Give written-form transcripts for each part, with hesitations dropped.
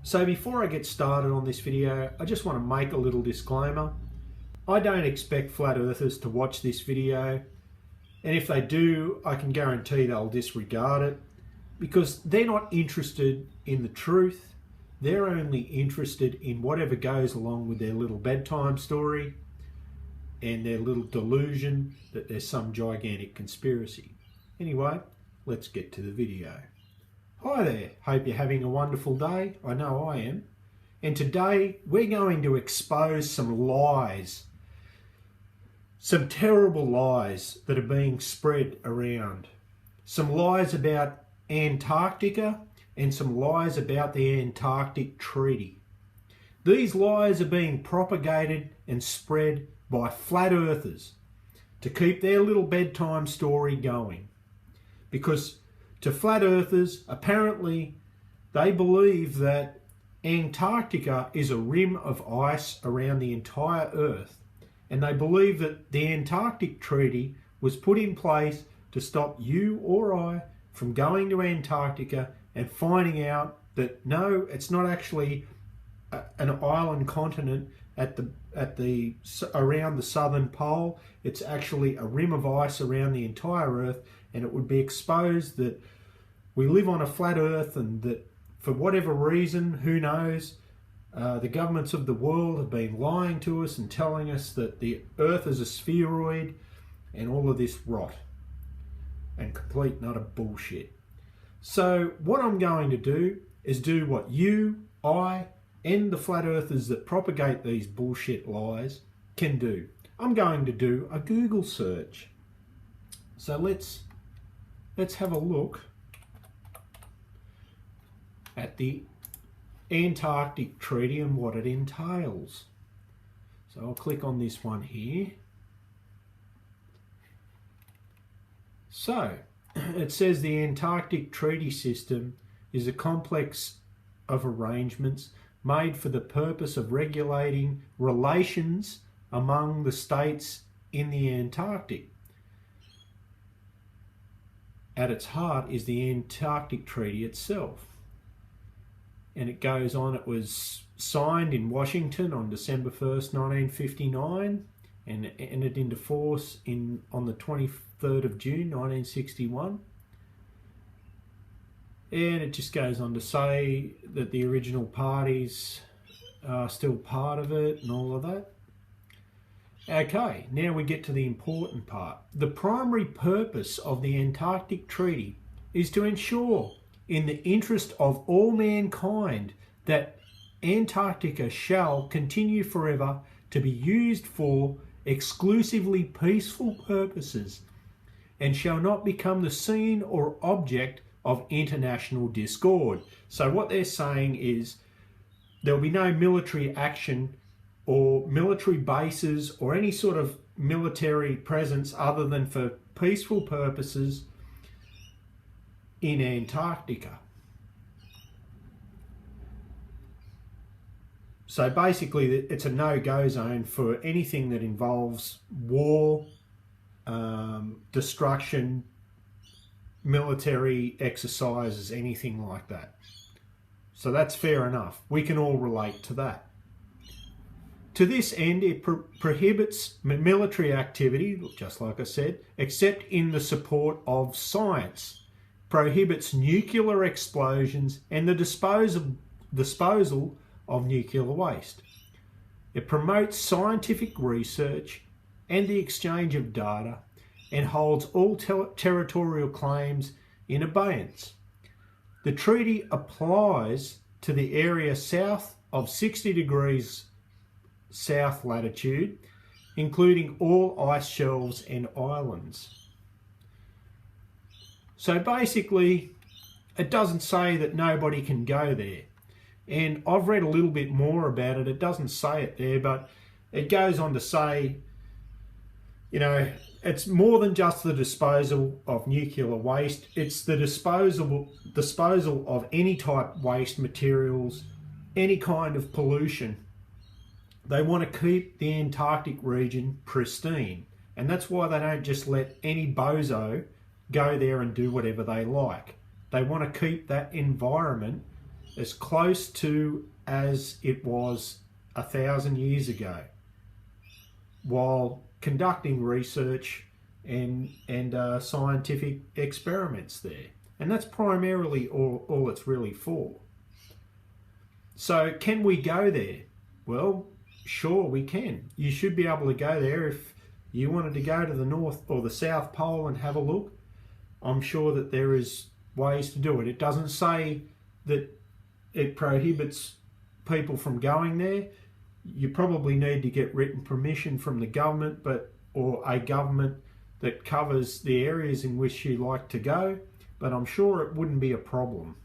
So before I get started on this video, I just want to make a little disclaimer. I don't expect flat earthers to watch this video, and if they do, I can guarantee they'll disregard it because they're not interested in the truth. They're only interested in whatever goes along with their little bedtime story and their little delusion that there's some gigantic conspiracy. Anyway, let's get to the video. Hi there, hope you're having a wonderful day. I know I am. And today we're going to expose some lies, some terrible lies that are being spread around. Some lies about Antarctica and some lies about the Antarctic Treaty. These lies are being propagated and spread by flat earthers to keep their little bedtime story going. Because to flat earthers, apparently they believe that Antarctica is a rim of ice around the entire Earth, and they believe that the Antarctic Treaty was put in place to stop you or I from going to Antarctica and finding out that no, it's not actually an island continent around the southern pole. It's actually a rim of ice around the entire Earth, and it would be exposed that we live on a flat Earth, and that for whatever reason, who knows, the governments of the world have been lying to us and telling us that the Earth is a spheroid and all of this rot and complete and utter bullshit. So what I'm going to do is do what you, I, and the flat earthers that propagate these bullshit lies can do. I'm going to do a Google search. So let's have a look at the Antarctic Treaty and what it entails. So I'll click on this one here. So it says the Antarctic Treaty System is a complex of arrangements made for the purpose of regulating relations among the states in the Antarctic. At its heart is the Antarctic Treaty itself. And it goes on, it was signed in Washington on December 1st, 1959, and entered into force on the 23rd of June, 1961. And it just goes on to say that the original parties are still part of it and all of that. Okay, now we get to the important part. The primary purpose of the Antarctic Treaty is to ensure, in the interest of all mankind, that Antarctica shall continue forever to be used for exclusively peaceful purposes and shall not become the scene or object of international discord. So what they're saying is there'll be no military action or military bases or any sort of military presence other than for peaceful purposes in Antarctica. So basically it's a no-go zone for anything that involves war, destruction, military exercises, anything like that. So that's fair enough. We can all relate to that. To this end, it prohibits military activity, just like I said, except in the support of science, prohibits nuclear explosions and the disposal of nuclear waste. It promotes scientific research and the exchange of data, and holds all territorial claims in abeyance. The treaty applies to the area south of 60 degrees south latitude, including all ice shelves and islands. So basically, it doesn't say that nobody can go there. And I've read a little bit more about it. It doesn't say it there, but it goes on to say, you know, it's more than just the disposal of nuclear waste. It's the disposal of any type waste materials, any kind of pollution. They want to keep the Antarctic region pristine. And that's why they don't just let any bozo go there and do whatever they like. They want to keep that environment as close to as it was 1,000 years ago, while conducting research and scientific experiments there. And that's primarily all it's really for. So can we go there? Well, sure we can. You should be able to go there if you wanted to go to the North or the South Pole and have a look. I'm sure that there is ways to do it. It doesn't say that it prohibits people from going there. You probably need to get written permission from the government, or a government that covers the areas in which you like to go, but I'm sure it wouldn't be a problem.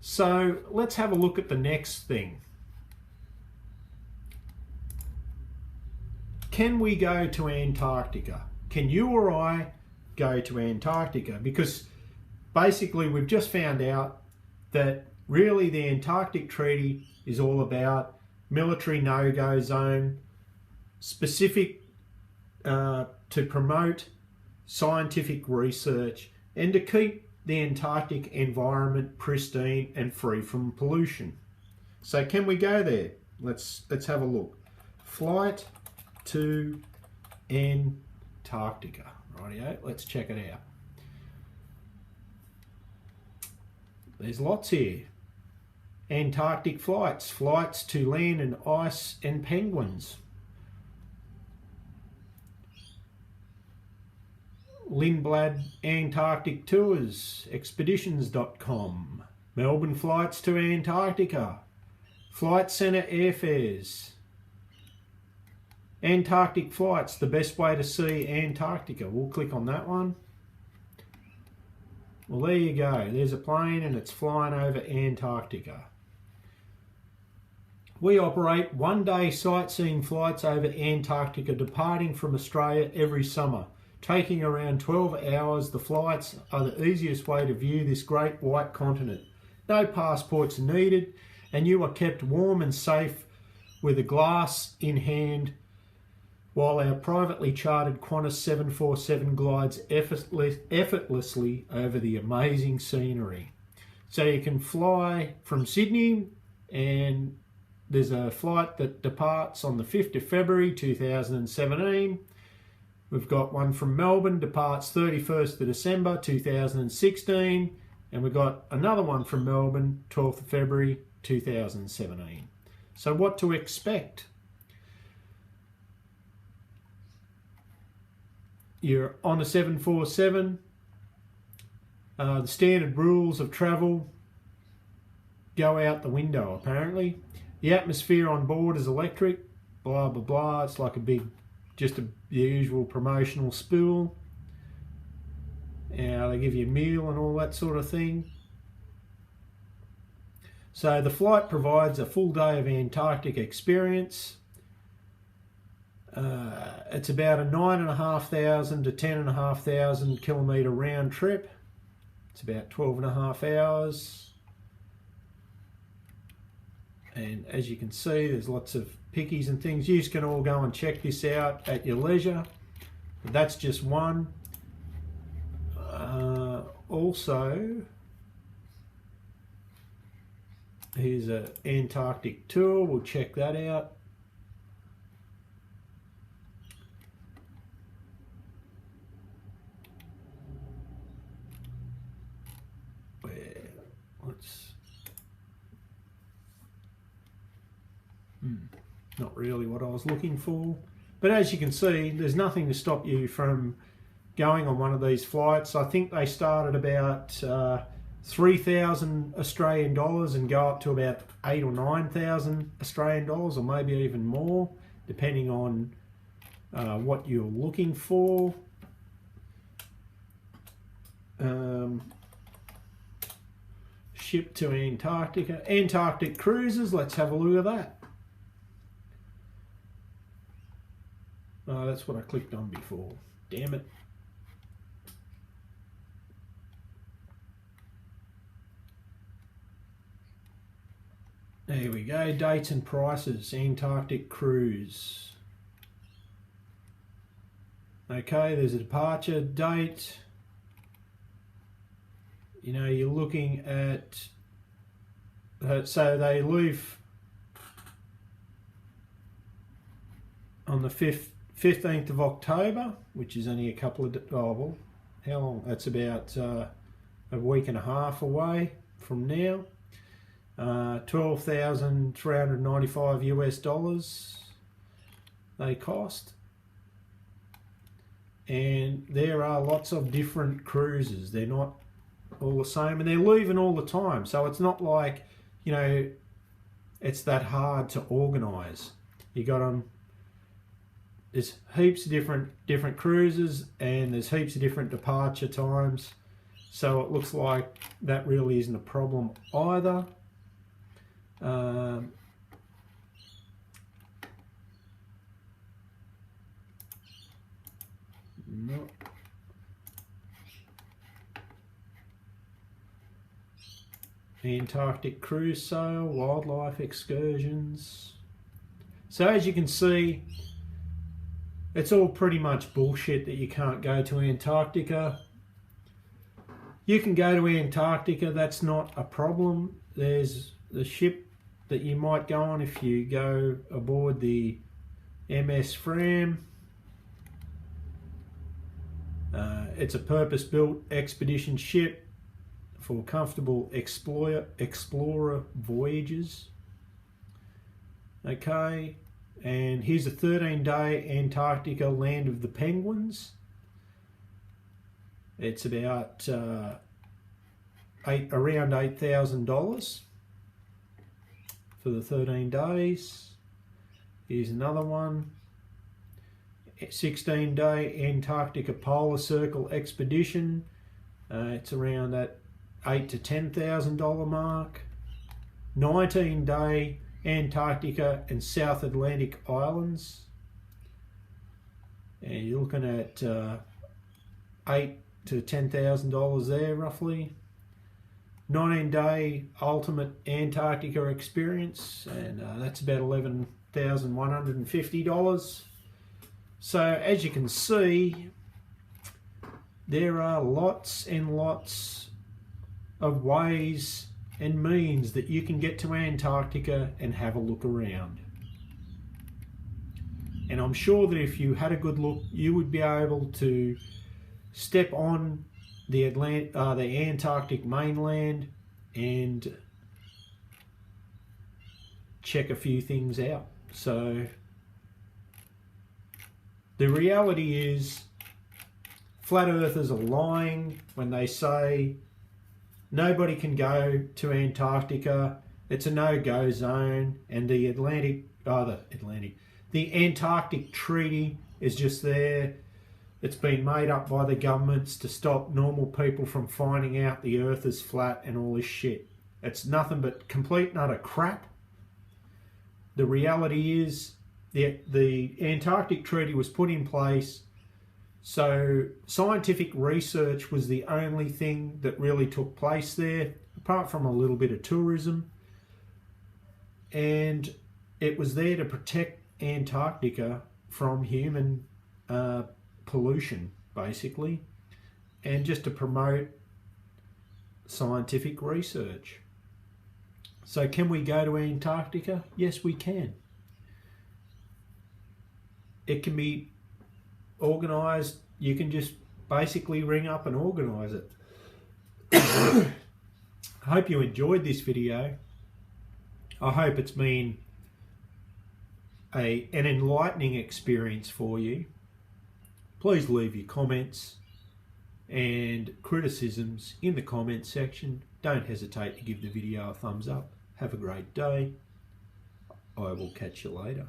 So let's have a look at the next thing. Can we go to Antarctica? Can you or I go to Antarctica? Because basically we've just found out that really the Antarctic Treaty is all about military no-go zone, specific to promote scientific research and to keep the Antarctic environment pristine and free from pollution. So can we go there? Let's have a look. Flight to Antarctica. Rightio, let's check it out. There's lots here. Antarctic flights, flights to land and ice and penguins. Lindblad Antarctic Tours, expeditions.com. Melbourne flights to Antarctica. Flight Centre airfares. Antarctic flights, the best way to see Antarctica. We'll click on that one. Well, there you go. There's a plane and it's flying over Antarctica. We operate one-day sightseeing flights over Antarctica, departing from Australia every summer. Taking around 12 hours, the flights are the easiest way to view this great white continent. No passports are needed, and you are kept warm and safe with a glass in hand while our privately chartered Qantas 747 glides effortlessly over the amazing scenery. So you can fly from Sydney, and there's a flight that departs on the 5th of February 2017. We've got one from Melbourne, departs 31st of December 2016, and we've got another one from Melbourne, 12th of February 2017. So what to expect? You're on a 747. The standard rules of travel go out the window, apparently. The atmosphere on board is electric, blah, blah, blah. It's like the usual promotional spool. They give you a meal and all that sort of thing. So the flight provides a full day of Antarctic experience. It's about a 9,500 to 10,500 kilometre round trip. It's about 12.5 hours. And as you can see, there's lots of pickies and things. You can all go and check this out at your leisure. But that's just one. Also, here's an Antarctic tour. We'll check that out. Not really what I was looking for. But as you can see, there's nothing to stop you from going on one of these flights. I think they start at about 3,000 Australian dollars and go up to about 8,000 or 9,000 Australian dollars, or maybe even more, depending on what you're looking for. Ship to Antarctica. Antarctic cruises, let's have a look at that. Oh, that's what I clicked on before. Damn it. There we go. Dates and prices. Antarctic cruise. Okay, there's a departure date. You know, you're looking at So they leave on the 15th of October, which is only a couple of, well, how long? That's about a week and a half away from now. $12,395 US they cost. And there are lots of different cruises. They're not all the same, and they're leaving all the time. So it's not like, you know, it's that hard to organise. You got them. There's heaps of different cruises, and there's heaps of different departure times. So it looks like that really isn't a problem either. No. Antarctic cruise sail, wildlife excursions. So as you can see, it's all pretty much bullshit that you can't go to Antarctica. You can go to Antarctica, that's not a problem. There's the ship that you might go on if you go aboard the MS Fram. It's a purpose-built expedition ship for comfortable explorer voyages. Okay, and here's a 13-day Antarctica Land of the Penguins. It's about around $8,000 for the 13 days. Here's another one. 16-day Antarctica Polar Circle Expedition. It's around that $8,000 to $10,000 mark. 19-day Antarctica and South Atlantic Islands. And you're looking at $8,000 to $10,000 there roughly. 19-day Ultimate Antarctica Experience, and that's about $11,150. So as you can see, there are lots and lots of ways and means that you can get to Antarctica and have a look around. And I'm sure that if you had a good look, you would be able to step on the Antarctic mainland and check a few things out. So the reality is, flat earthers are lying when they say nobody can go to Antarctica. It's a no-go zone, and the Antarctic Treaty is just there. It's been made up by the governments to stop normal people from finding out the earth is flat and all this shit. It's nothing but complete and utter crap. The reality is the Antarctic Treaty was put in place so scientific research was the only thing that really took place there, apart from a little bit of tourism. And it was there to protect Antarctica from human pollution, basically, and just to promote scientific research. So can we go to Antarctica? Yes, we can. It can be organised. You can just basically ring up and organise it. I hope you enjoyed this video. I hope it's been an enlightening experience for you. Please leave your comments and criticisms in the comments section. Don't hesitate to give the video a thumbs up. Have a great day. I will catch you later.